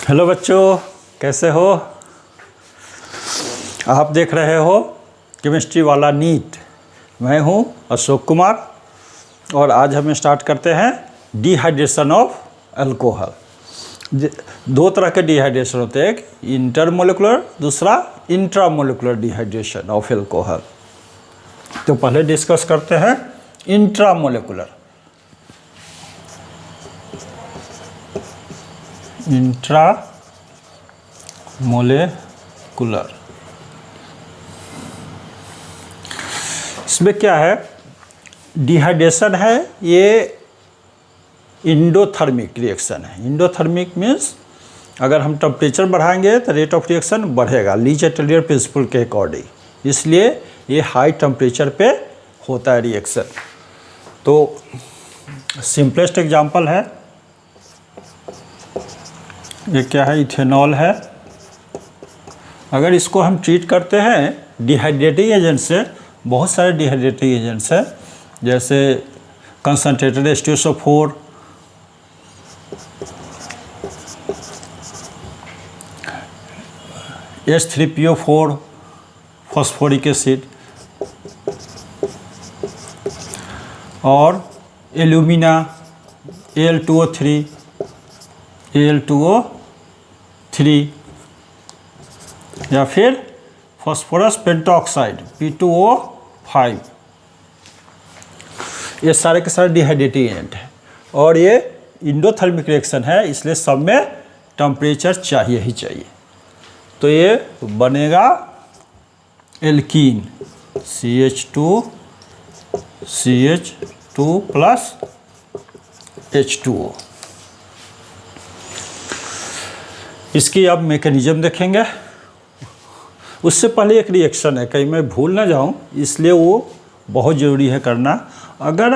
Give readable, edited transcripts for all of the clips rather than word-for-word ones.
Hello बच्चों, कैसे हो? आप देख रहे हो केमिस्ट्री वाला नीट। मैं हूं अशोक कुमार और आज हम स्टार्ट करते हैं डिहाइड्रेशन ऑफ अल्कोहल। दो तरह के डिहाइड्रेशन होते हैं, एक इंटरमोलिकुलर, दूसरा इंट्रामोलिकुलर डिहाइड्रेशन ऑफ अल्कोहल। तो पहले डिस्कस करते हैं इंट्रामोलिकुलर। इंट्रामोलेकुलर, इसमें क्या है? डिहाइड्रेशन है, ये इंडोथर्मिक रिएक्शन है। इंडोथर्मिक मीन्स अगर हम टेम्परेचर बढ़ाएंगे तो रेट ऑफ रिएक्शन बढ़ेगा लीच-एटलियर प्रिंसिपल के अकॉर्डिंग, इसलिए ये हाई टेम्परेचर पे होता है रिएक्शन। तो सिंपलेस्ट एग्जांपल है, ये क्या है? इथेनॉल है। अगर इसको हम ट्रीट करते हैं डिहाइड्रेटिंग एजेंट से, बहुत सारे डिहाइड्रेटिंग एजेंट्स हैं, जैसे concentrated H2SO4, H3PO4, phosphoric acid, और एल्यूमिना Al2O3, या फिर फॉस्फोरस पेंटॉक्साइड P2O5, ये सारे के सारे डिहाइड्रेटिंग एजेंट हैं। और ये इंडोथर्मिक रिएक्शन है, इसलिए सब में टेम्परेचर चाहिए ही चाहिए। तो ये बनेगा एल्कीन CH2 प्लस H2O। इसकी अब मैकेनिज्म देखेंगे। उससे पहले एक रिएक्शन है, कहीं मैं भूल ना जाऊं, इसलिए वो बहुत ज़रूरी है करना। अगर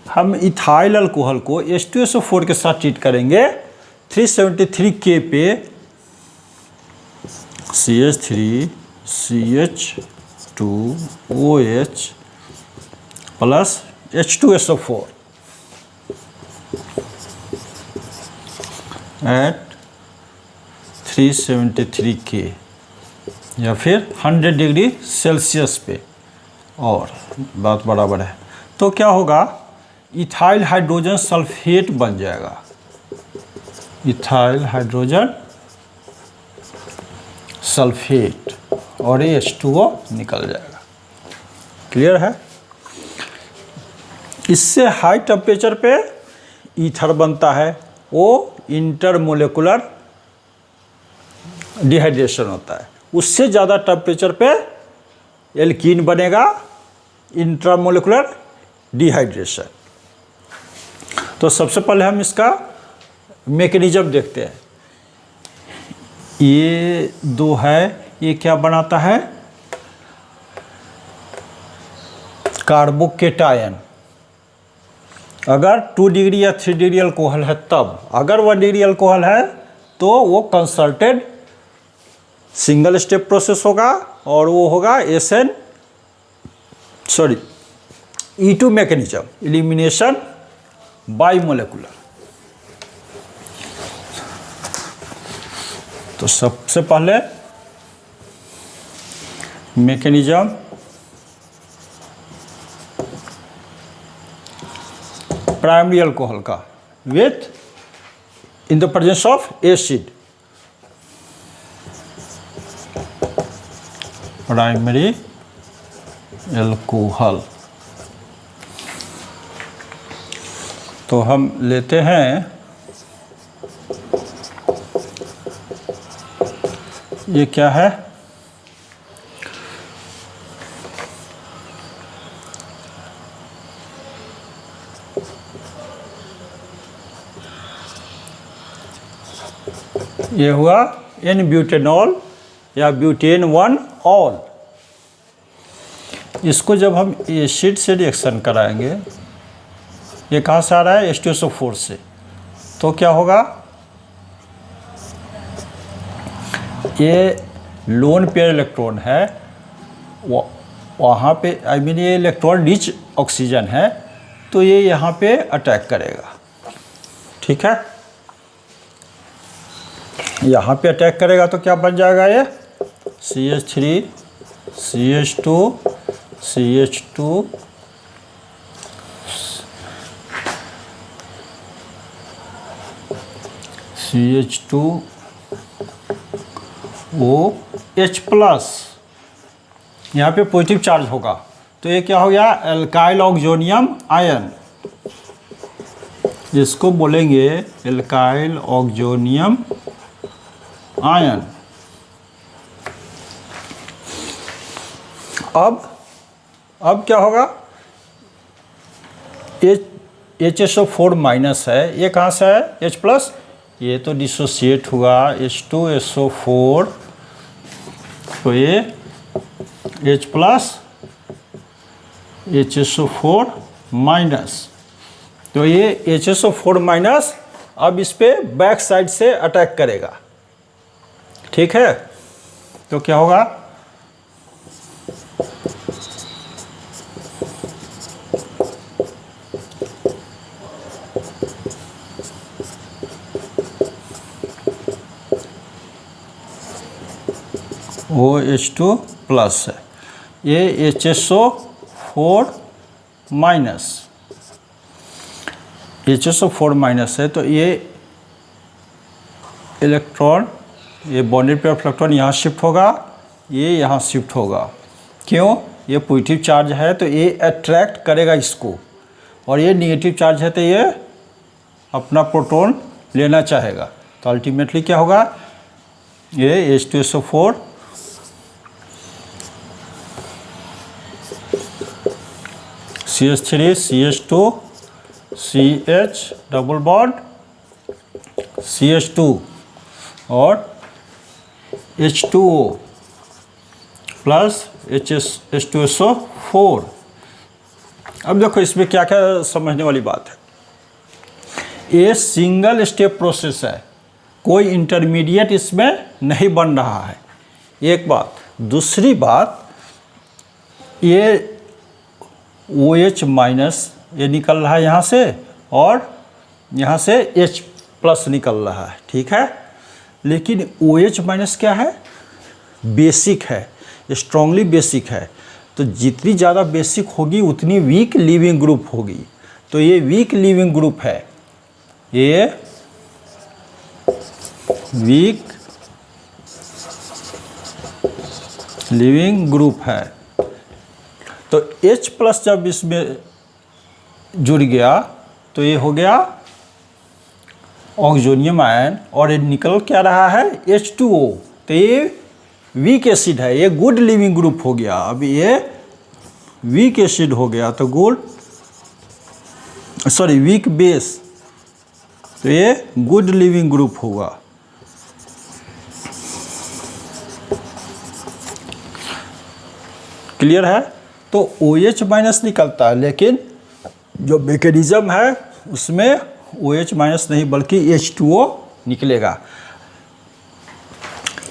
हम इथाइल अल्कोहल को H2SO4 के साथ ट्रीट करेंगे 373 K पे CH3CH2OH plus H2SO4 eight 373 K या फिर 100 डिग्री सेल्सियस पे, और बात बराबर है, तो क्या होगा? इथाइल हाइड्रोजन सल्फेट बन जाएगा। इथाइल हाइड्रोजन सल्फेट और ये H2O निकल जाएगा। क्लियर है? इससे हाई टेम्परेचर पे ईथर बनता है, वो इंटरमोलिकुलर डिहाइड्रेशन होता है। उससे ज़्यादा टेम्परेचर पे एल्कीन बनेगा, इंट्रामोलिकुलर डिहाइड्रेशन। तो सबसे पहले हम इसका मैकेनिज्म देखते हैं। ये दो है, ये क्या बनाता है? कार्बोकेटायन। अगर 2 डिग्री या 3 डिग्री अल्कोहल है तब, अगर 1 डिग्री अल्कोहल है तो वो कंसल्टेड सिंगल स्टेप प्रोसेस होगा, और वो होगा E2 मैकेनिज्म, एलिमिनेशन बाइमोलिकुलर। तो सबसे पहले मैकेनिज्म प्राइमरी अल्कोहल का with in the presence of acid. Primary alcohol, तो हम लेते हैं, ये क्या है? ये हुआ N-ब्यूटेनॉल या ब्यूटेन 1 ऑल। इसको जब हम एसिड से रिएक्शन कराएंगे, ये कहाँ से आ रहा है? H2SO4 से। तो क्या होगा? ये लोन पेयर इलेक्ट्रॉन है, वहाँ पे ये इलेक्ट्रॉन रिच ऑक्सीजन है, तो ये यहाँ पे अटैक करेगा। ठीक है, यहाँ पे अटैक करेगा तो क्या बन जाएगा ये CH3 CH2 CH2 CH2OH plus, यहाँ पे पॉजिटिव चार्ज होगा तो ये क्या हो गया एल्काइल ऑक्सोनियम आयन, इसको बोलेंगे एल्काइल ऑक्सोनियम आयन। अब क्या होगा HSO4 माइनस है, ये कहाँ से है H प्लस, ये तो डिसोसिएट हुआ H2SO4 तो ये H प्लस HSO4 माइनस, तो ये HSO4 माइनस अब इस पे बैक साइड से अटैक करेगा, ठीक है। तो क्या होगा OH2 प्लस है, ये HSO4 माइनस, HSO4 माइनस है तो ये इलेक्ट्रॉन, ये बॉन्डेड पेयर ऑफ इलेक्ट्रॉन यहाँ शिफ्ट होगा, ये यहाँ शिफ्ट होगा, क्यों, ये पॉजिटिव चार्ज है तो ये अट्रैक्ट करेगा इसको, और ये निगेटिव चार्ज है तो ये अपना प्रोटॉन लेना चाहेगा, तो अल्टीमेटली क्या होगा ये H2SO4 CH3 CH2 CH double bond CH2 और H2O प्लस H2SO4। अब देखो इसमें क्या क्या समझने वाली बात है, ये सिंगल स्टेप प्रोसेस है, कोई इंटरमीडिएट इसमें नहीं बन रहा है, एक बात। दूसरी बात, ये OH माइनस ये निकल रहा है यहाँ से और यहाँ से H प्लस निकल रहा है, ठीक है। लेकिन OH माइनस क्या है, बेसिक है, स्ट्रॉन्गली बेसिक है, तो जितनी ज़्यादा बेसिक होगी उतनी वीक लिविंग ग्रुप होगी, तो ये वीक लिविंग ग्रुप है, ये वीक लिविंग ग्रुप है। तो H प्लस जब इसमें जुड़ गया तो ये हो गया ऑक्सोनियम आयन, और ये निकल क्या रहा है H2O, तो ये वीक एसिड है, ये गुड लिविंग ग्रुप हो गया। अब ये वीक एसिड हो गया तो वीक बेस, तो ये गुड लिविंग ग्रुप होगा। क्लियर है। तो OH माइनस निकलता है, लेकिन जो मैकेनिज्म है उसमें OH माइनस नहीं बल्कि H2O निकलेगा।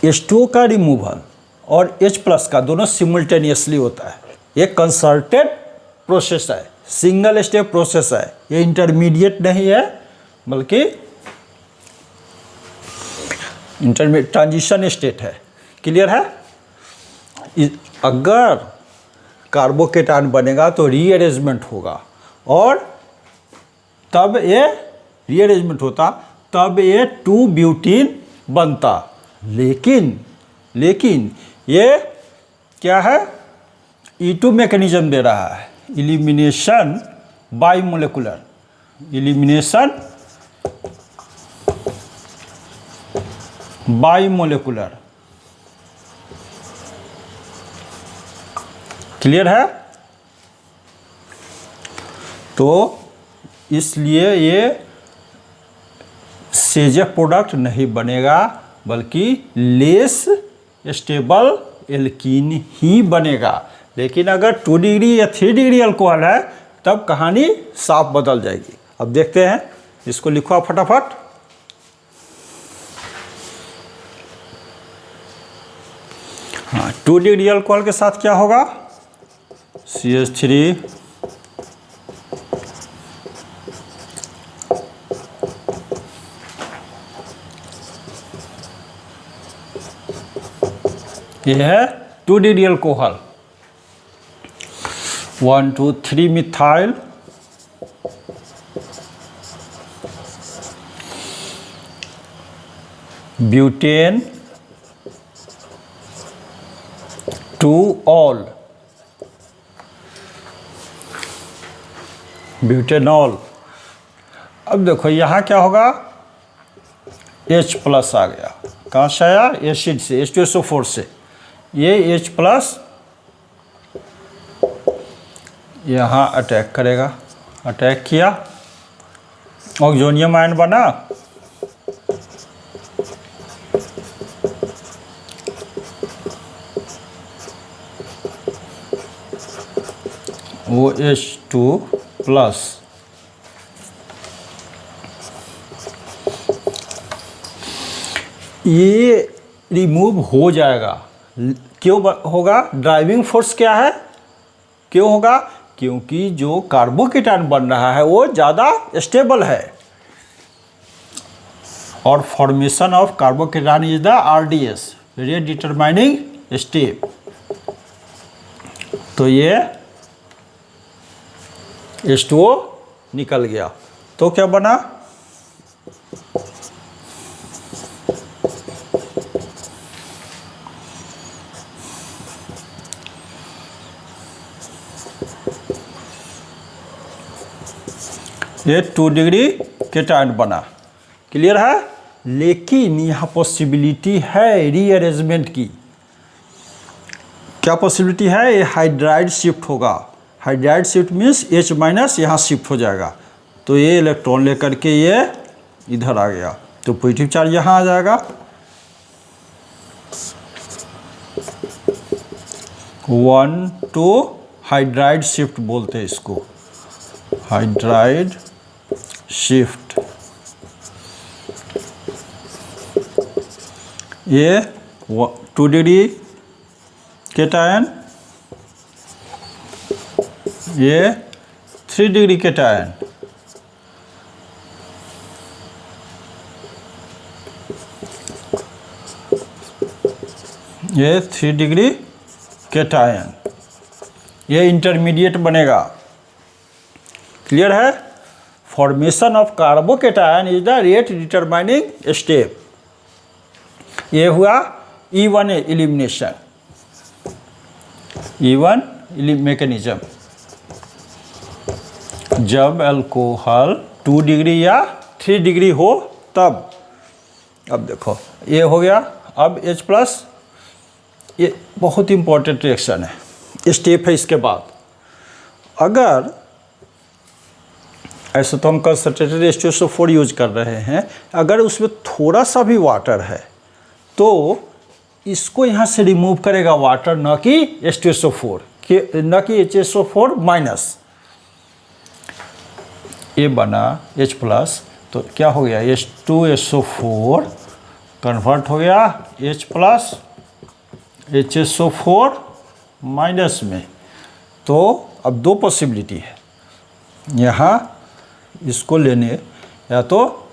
H2O का रिमूवल और H प्लस का दोनों सिमुल्टेनियसली होता है। ये कंसर्टेड प्रोसेस है, सिंगल स्टेप प्रोसेस है, ये इंटरमीडिएट नहीं है बल्कि ट्रांजिशन स्टेट है। क्लियर है। अगर कार्बोकेटायन बनेगा तो रीअरेंजमेंट होगा, और तब ये रीअरेंजमेंट होता तब ये 2 ब्यूटीन बनता। लेकिन ये क्या है, E2 मैकेनिज्म दे रहा है, elimination by molecular, elimination by molecular. Clear है। तो इसलिए ये सेजेफ प्रोडक्ट नहीं बनेगा बल्कि लेस स्टेबल एल्कीन ही बनेगा। लेकिन अगर 2 डिग्री या 3 डिग्री अल्कोहल है तब कहानी साफ बदल जाएगी। अब देखते हैं, इसको लिखो फटाफट। हाँ, 2 डिग्री अल्कोहल के साथ क्या होगा, CH3 CH2 ये है 2 degree alcohol. 1 2 3 methyl butane 2 all butanol. अब देखो यहाँ क्या होगा, H प्लस आ गया। कहाँ से आया? एसिड से, H2SO4 से। ये H प्लस यहाँ अटैक करेगा, अटैक किया, ऑक्सोनियम आयन बना, वो H2 प्लस ये रिमूव हो जाएगा। क्यों होगा? ड्राइविंग फोर्स क्या है? क्यों होगा? क्योंकि जो कार्बोकेटायन बन रहा है वो ज़्यादा स्टेबल है, और formation of carbocation is the RDS, rate determining step. तो ये H2O निकल गया, तो क्या बना? ये 2 डिग्री केटायन बना। क्लियर है? लेकिन यहाँ पॉसिबिलिटी है रीअरेंजमेंट की। क्या पॉसिबिलिटी है? ये हाइड्राइड शिफ्ट होगा। Hydride shift means H minus यहाँ शिफ्ट हो जाएगा, तो ये इलेक्ट्रॉन लेकर के ये इधर आ गया, तो पॉजिटिव चार्ज यहाँ आ जाएगा। 1 2 हाइड्राइड शिफ्ट बोलते हैं इसको, हाइड्राइड शिफ्ट। ये 2 डिग्री केटायन, ये 3 डिग्री केटायन। ये 3 डिग्री केटायन, ये इंटरमीडिएट बनेगा। क्लियर है? Formation of carbocation is the rate determining step. ये हुआ E1 एलिमिनेशन, E1 मैकेनिज्म। जब अल्कोहल 2 डिग्री या 3 डिग्री हो तब। अब देखो ये हो गया। अब H प्लस, ये बहुत इंपॉर्टेंट रिएक्शन है, स्टेप है इसके बाद। अगर ऐसे तो हम कंसंट्रेटेड H2SO4 यूज कर रहे हैं, अगर उसमें थोड़ा सा भी वाटर है तो इसको यहाँ से रिमूव करेगा वाटर, न कि H2SO4 न कि HSO4 माइनस। ये बना H प्लस, तो क्या हो गया? H2SO4 कन्वर्ट हो गया H प्लस HSO4 माइनस में। तो अब 2 पॉसिबिलिटी है यहाँ, इसको लेने, या तो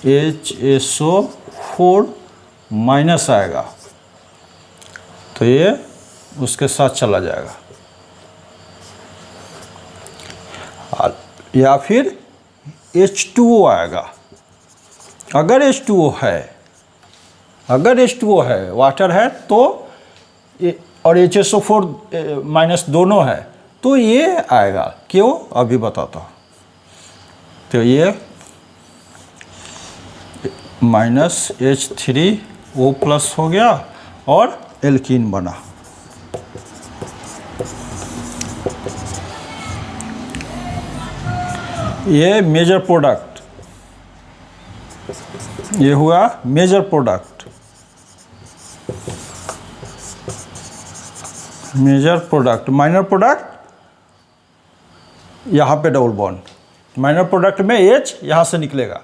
HSO4 माइनस आएगा तो ये उसके साथ चला जाएगा, या फिर H2O आएगा। अगर H2O है, वाटर है तो, और HSO4 माइनस दोनों है, तो ये आएगा। क्यों? अभी बताता हूँ। तो ये माइनस H3O प्लस हो गया और एल्कीन बना। ये मेजर प्रोडक्ट, ये हुआ major product. Major product, minor product यहाँ पे डबल बॉन्ड, माइनर प्रोडक्ट में H यहाँ से निकलेगा।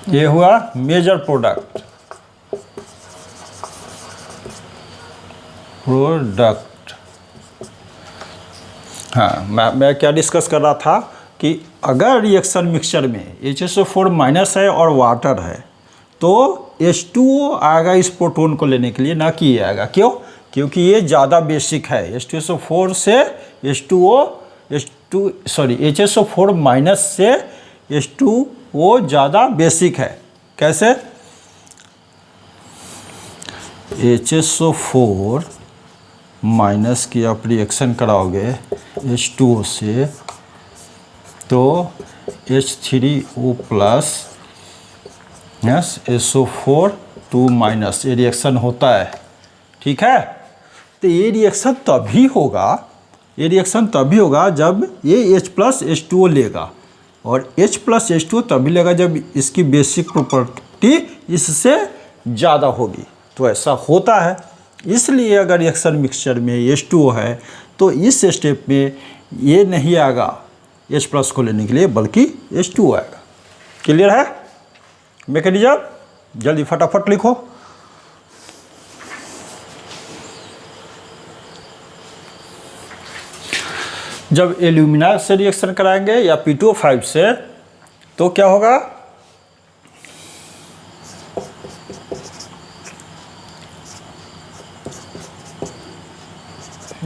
ये हुआ मेजर प्रोडक्ट। हाँ, मैं क्या डिस्कस कर रहा था कि अगर रिएक्शन मिक्सचर में HSO4 माइनस है और वाटर है तो H2O आएगा इस प्रोटोन को लेने के लिए, ना कि ये आएगा। क्यों? क्योंकि ये ज़्यादा बेसिक है। H2SO4 से HSO4 माइनस से H2O ज़्यादा बेसिक है। कैसे? HSO4 माइनस की आप रिएक्शन कराओगे H2O से तो H3O plus yes SO4 2 minus ये रिएक्शन होता है। ठीक है, तो ये रिएक्शन तभी होगा जब ये H प्लस H2O लेगा, और H प्लस H2O तभी लेगा जब इसकी बेसिक प्रॉपर्टी इससे ज़्यादा होगी। तो ऐसा होता है। इसलिए अगर रिएक्शन मिक्सचर में H2O है तो इस स्टेप में ये नहीं आएगा H प्लस को लेने के लिए, बल्कि H2O आएगा। क्लियर है मैकेनिज्म? जल्दी फटाफट लिखो। जब एल्यूमिना से रिएक्शन कराएंगे या P2O5 से तो क्या होगा?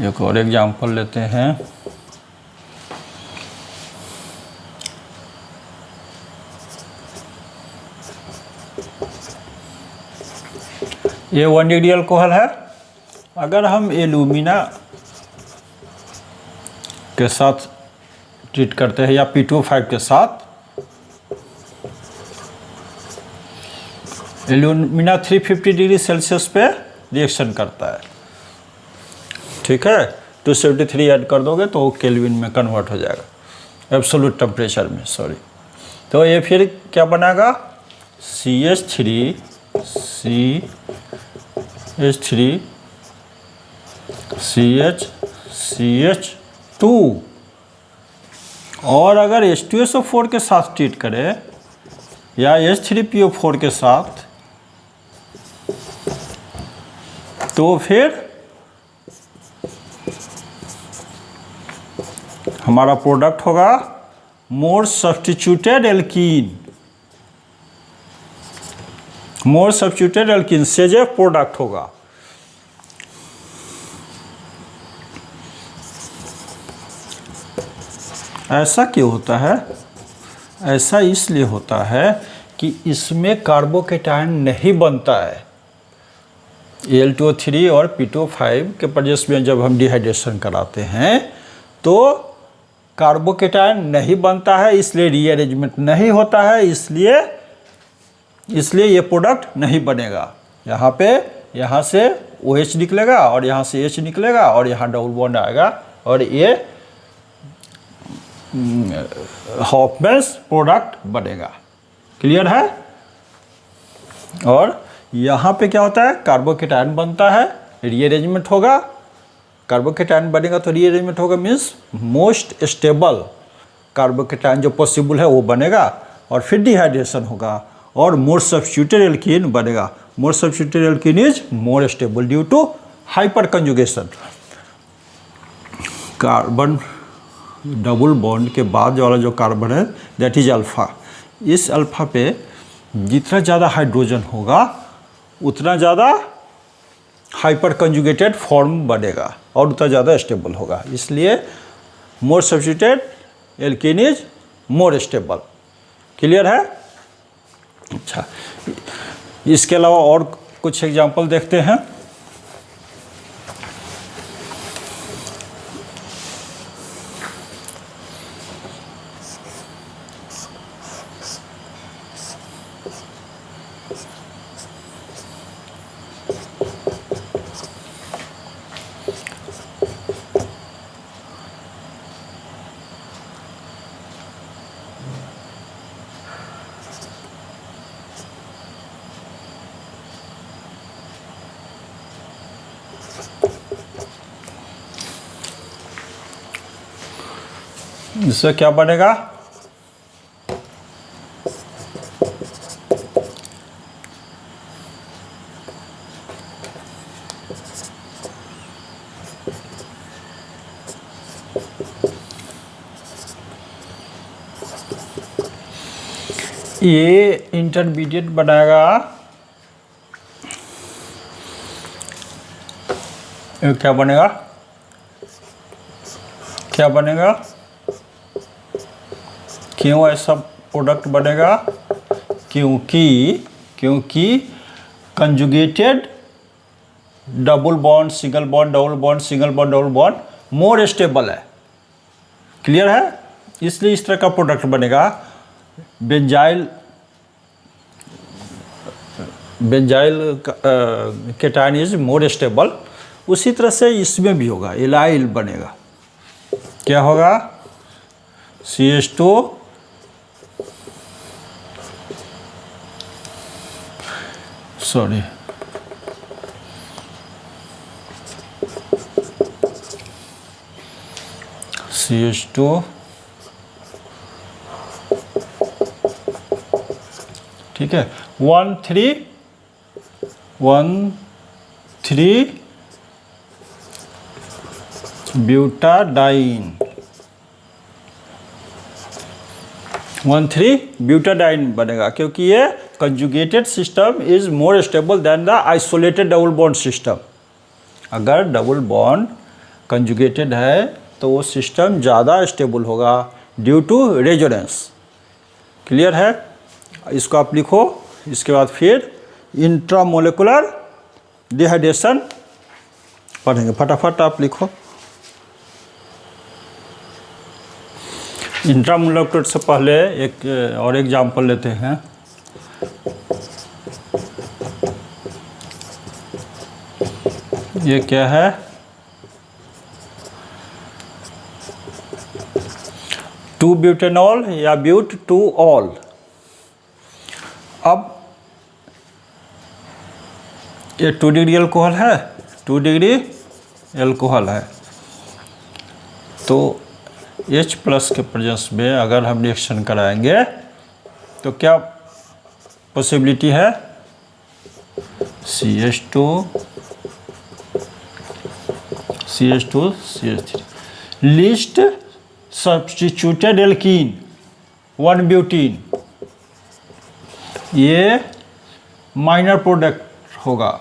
एक और एग्जांपल लेते हैं। ये 1-डिग्री अल्कोहल है। अगर हम एल्यूमिना के साथ ट्रीट करते हैं या P2O5 के साथ, एल्यूमिना 350 डिग्री सेल्सियस पे रिएक्शन करता है। ठीक है, 273 ऐड कर दोगे तो केल्विन में कन्वर्ट हो जाएगा, एब्सोल्यूट टेम्परेचर में, सॉरी। तो ये फिर क्या बनाएगा? CH3 CH2। और अगर H2SO4 के साथ ट्रीट करें या H3PO4 के साथ तो फिर हमारा प्रोडक्ट होगा मोर सब्स्टिट्यूटेड एल्कीन सेजेफ प्रोडक्ट होगा। ऐसा क्यों होता है? ऐसा इसलिए होता है कि इसमें कार्बोकेटायन नहीं बनता है। Al2O3 और P2O5 के प्रेजेंस में जब हम डिहाइड्रेशन कराते हैं तो कार्बोकेटायन नहीं बनता है, इसलिए रीअरेंजमेंट नहीं होता है, इसलिए ये प्रोडक्ट नहीं बनेगा। यहाँ से OH निकलेगा और यहाँ से H निकलेगा और यहाँ डबल बॉन्ड आएगा और ये हॉफमैन्स प्रोडक्ट बनेगा। क्लियर है? और यहाँ पे क्या होता है? कार्बोकेटायन बनता है, रीअरेंजमेंट होगा। कार्बोकेटायन बनेगा तो रीअरेंजमेंट होगा, मीन्स मोस्ट स्टेबल कार्बोकेटायन जो पॉसिबल है वो बनेगा, और फिर डिहाइड्रेशन होगा और मोर सब्स्टिट्यूटेड एल्कीन बनेगा। More substituted alkene is more stable due to hyperconjugation. Carbon double bond के बाद वाला जो कार्बन है दैट इज अल्फा। इस अल्फा पे जितना ज़्यादा हाइड्रोजन होगा उतना ज़्यादा हाइपर कंजुगेटेड फॉर्म बनेगा और उतना ज़्यादा स्टेबल होगा, इसलिए मोर substituted alkene is more stable. Clear है? अच्छा, इसके अलावा और कुछ एग्जांपल देखते हैं। इससे क्या बनेगा? ये इंटरमीडिएट बनाएगा, ये क्या बनेगा, क्या बनेगा, क्यों ऐसा प्रोडक्ट बनेगा, क्योंकि conjugated double bond single bond double bond single bond double bond more stable है। क्लियर है? इसलिए इस तरह का प्रोडक्ट बनेगा। Benzyl cation is more stable. उसी तरह से इसमें भी होगा, एलाइल बनेगा। क्या होगा? CH2 सॉरी CH2 ठीक है, 1,3 ब्यूटाडाइन, 1,3 ब्यूटाडाइन बनेगा, क्योंकि ये conjugated system is more stable than the isolated double bond system. अगर डबल बॉन्ड कंजुगेटेड है तो वो सिस्टम ज़्यादा स्टेबल होगा ड्यू टू रेजोनेंस। क्लियर है? इसको आप लिखो। इसके बाद फिर इंट्रामोलेकुलर डिहाइड्रेशन पढ़ेंगे। फटाफट आप लिखो। इंट्रामोलेकुलर से पहले एक और एग्जाम्पल लेते हैं। ये क्या है? 2-ब्यूटेनॉल या ब्यूट 2-ऑल। अब ये 2 डिग्री अल्कोहल है, 2 डिग्री अल्कोहल है, तो H+ के प्रेजेंस में अगर हम रिएक्शन कराएंगे तो क्या पॉसिबिलिटी है? CH2 CH3 least substituted alkene 1-ब्यूटीन, ये माइनर प्रोडक्ट होगा,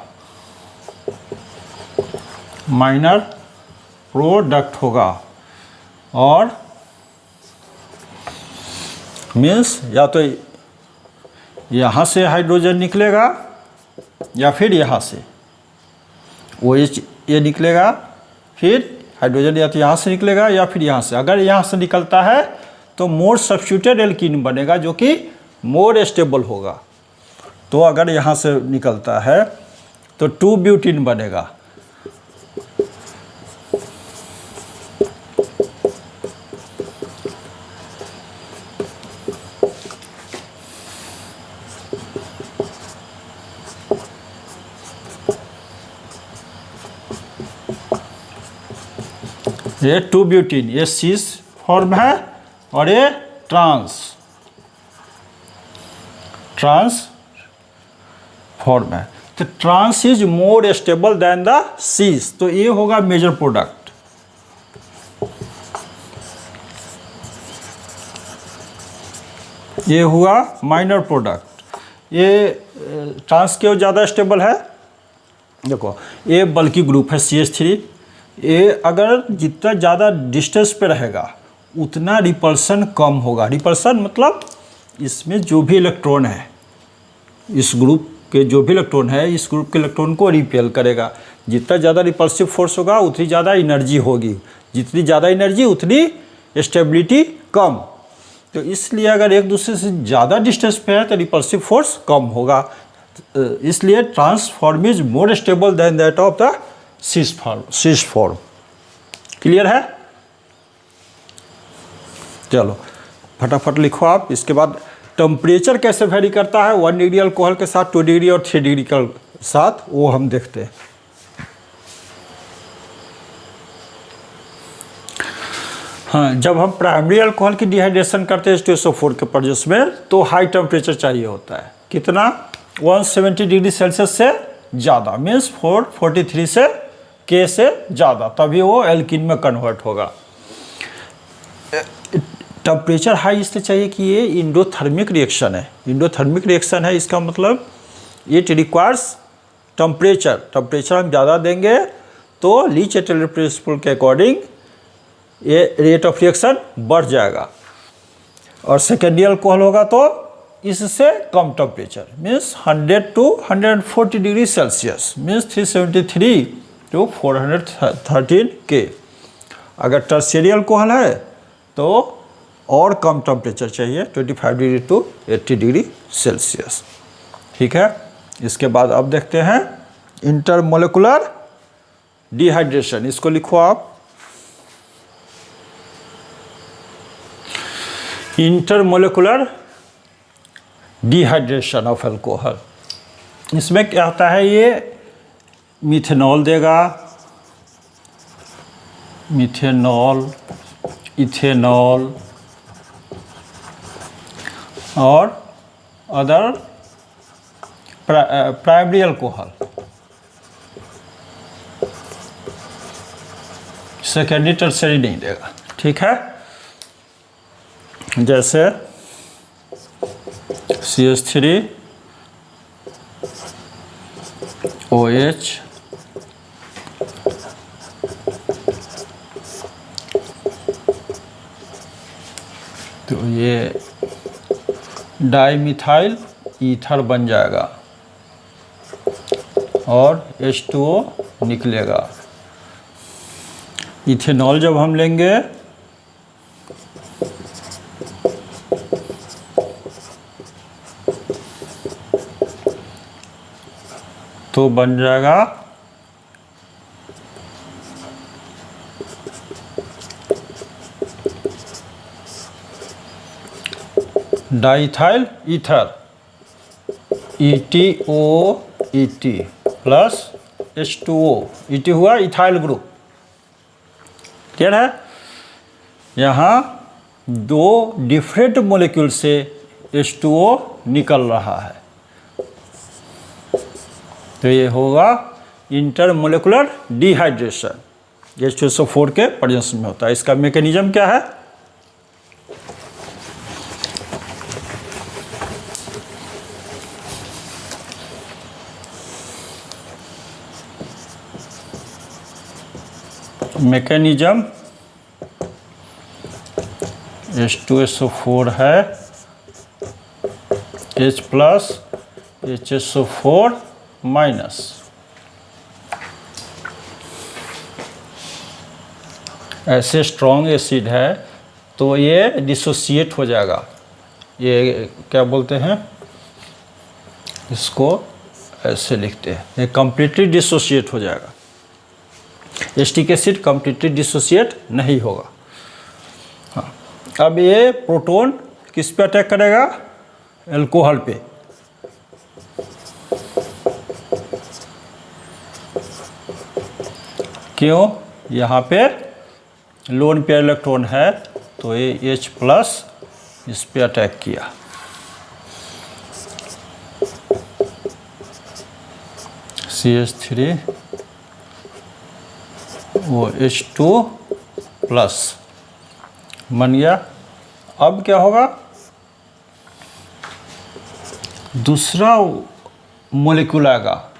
माइनर प्रोडक्ट होगा। और मीन्स या तो यहाँ से हाइड्रोजन निकलेगा या फिर यहाँ से OH ये निकलेगा, फिर हाइड्रोजन या तो यहाँ से निकलेगा या फिर यहाँ से। अगर यहाँ से निकलता है तो मोर सब्स्टिट्यूटेड एल्कीन बनेगा जो कि मोर स्टेबल होगा। तो अगर यहाँ से निकलता है तो 2-ब्यूटीन बनेगा। ये 2-ब्यूटीन, ये सीस फॉर्म है और ये ट्रांस फॉर्म है। तो trans is more stable than the cis, तो ये होगा मेजर प्रोडक्ट। ये हुआ माइनर प्रोडक्ट। ये ट्रांस क्यों ज़्यादा स्टेबल है? देखो, ये बल्कि ग्रुप है CH3। ये अगर जितना ज़्यादा डिस्टेंस पे रहेगा उतना रिपल्सन कम होगा। रिपल्सन मतलब इसमें जो भी इलेक्ट्रॉन है, इस ग्रुप के जो भी इलेक्ट्रॉन है, इस ग्रुप के इलेक्ट्रॉन को रिपेल करेगा। जितना ज़्यादा रिपल्सिव फोर्स होगा उतनी ज़्यादा एनर्जी होगी, जितनी ज़्यादा एनर्जी उतनी स्टेबिलिटी कम। तो इसलिए अगर एक दूसरे से ज़्यादा डिस्टेंस पे है तो रिपल्सिव फोर्स कम होगा। इसलिए trans form is more stable than that of the cis form. Clear है? चलो फटाफट लिखो आप। इसके बाद टेम्परेचर कैसे वेरी करता है 1 डिग्री अल्कोहल के साथ, 2 डिग्री और 3 डिग्री के साथ, वो हम देखते हैं। हाँ, जब हम प्राइमरी अल्कोहल की डिहाइड्रेशन करते हैं H2SO4 के प्रेजेंस में तो हाई टेम्परेचर चाहिए होता है। कितना? 170 डिग्री सेल्सियस से ज़्यादा, मीन्स 443 से K से ज़्यादा, तभी वो एल्कीन में कन्वर्ट होगा। टेम्परेचर हाई इसलिए चाहिए कि ये इंडोथर्मिक रिएक्शन है। इंडोथर्मिक रिएक्शन है, इसका मतलब इट रिक्वायर्स टेम्परेचर हम ज़्यादा देंगे तो ली चैटरजी प्रिंसिपल के अकॉर्डिंग ये रेट ऑफ रिएक्शन बढ़ जाएगा। और सेकेंडरी अल्कोहल होगा तो इससे कम temperature means 100 to 140 degree Celsius means 373 to 413 K। अगर टर्शियरी अल्कोहल है तो और कम टेम्परेचर चाहिए 25 डिग्री to 80 डिग्री सेल्सियस। ठीक है, इसके बाद अब देखते हैं इंटरमोलिकुलर डिहाइड्रेशन। इसको लिखो आप, इंटरमोलिकुलर डिहाइड्रेशन ऑफ अल्कोहल। इसमें क्या होता है, ये मिथेनॉल देगा, मिथेनॉल, इथेनॉल और other primary alcohol, secondary tertiary नहीं देगा। ठीक है, जैसे CH3 OH तो ये डाईमिथाइल ईथर बन जाएगा और H2O निकलेगा। इथेनॉल जब हम लेंगे तो बन जाएगा diethyl ether ETOET plus H2O। ET हुआ इथाइल ग्रुप। क्लियर है, यहाँ दो डिफरेंट मॉलिक्यूल से H2O निकल रहा है तो ये होगा इंटरमोलिकुलर डिहाइड्रेशन। H2SO4 के प्रेजेंस में होता है। इसका मैकेनिज्म क्या है, मैकेनिज्म H2SO4 है, H प्लस HSO4 माइनस। ऐसे स्ट्रॉन्ग एसिड है तो ये डिसोसिएट हो जाएगा। ये क्या बोलते हैं, इसको ऐसे लिखते हैं, ये कंप्लीटली डिसोसिएट हो जाएगा। एसिटिक एसिड कंप्लीटली डिसोसिएट नहीं होगा। हाँ, अब ये प्रोटॉन किस पे अटैक करेगा, अल्कोहल पे। क्यों, यहाँ पे लोन पेयर इलेक्ट्रॉन है तो ये H प्लस इस पे अटैक किया। CH3 वो H2 प्लस बन गया। अब क्या होगा, दूसरा मॉलिक्यूल आएगा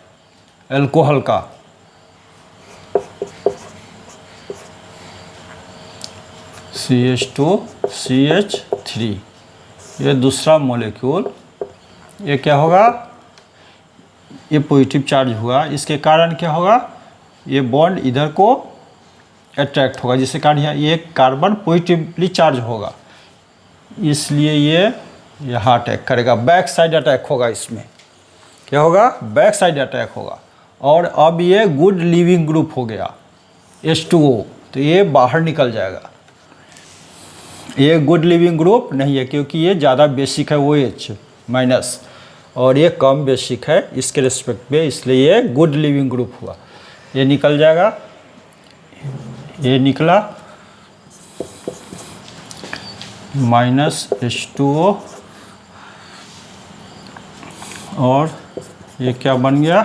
अल्कोहल का, CH2CH3। ये दूसरा मॉलिक्यूल, ये क्या होगा, ये पॉजिटिव चार्ज हुआ। इसके कारण क्या होगा, ये बॉन्ड इधर को अट्रैक्ट होगा, जिसके कारण ये कार्बन पॉजिटिवली चार्ज होगा, इसलिए ये यहाँ अटैक करेगा। बैक साइड अटैक होगा। इसमें क्या होगा, बैक साइड अटैक होगा। और अब ये गुड लिविंग ग्रुप हो गया H2O, तो ये बाहर निकल जाएगा। ये गुड लिविंग ग्रुप नहीं है क्योंकि ये ज़्यादा बेसिक है OH माइनस और ये कम बेसिक है इसके रिस्पेक्ट में, इसलिए ये गुड लिविंग ग्रुप हुआ। ये निकल जाएगा, ये निकला माइनस H2O और ये क्या बन गया,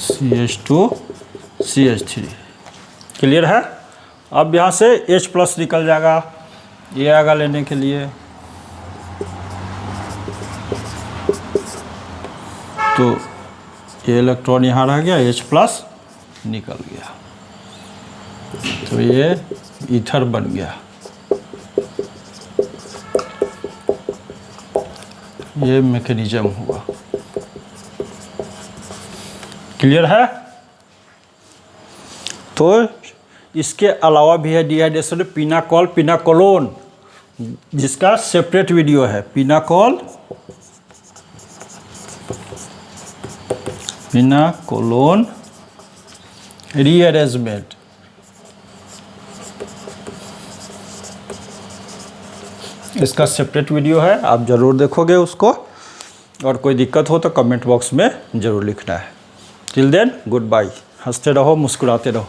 CH2 CH3। क्लियर है। अब यहाँ से H+ निकल जाएगा, ये आएगा लेने के लिए, तो ये इलेक्ट्रॉन यहाँ रह गया, H+ निकल गया, तो ये ईथर बन गया। ये मैकेनिज्म हुआ। क्लियर है। तो इसके अलावा भी है डिहाइड्रेशन में पिनाकोल, पिनाकोलोन, जिसका सेपरेट वीडियो है। Pinacol, pinacolone rearrangement. इसका सेपरेट वीडियो है, आप ज़रूर देखोगे उसको, और कोई दिक्कत हो तो कमेंट बॉक्स में ज़रूर लिखना है। Till then goodbye. हंसते रहो, मुस्कुराते रहो।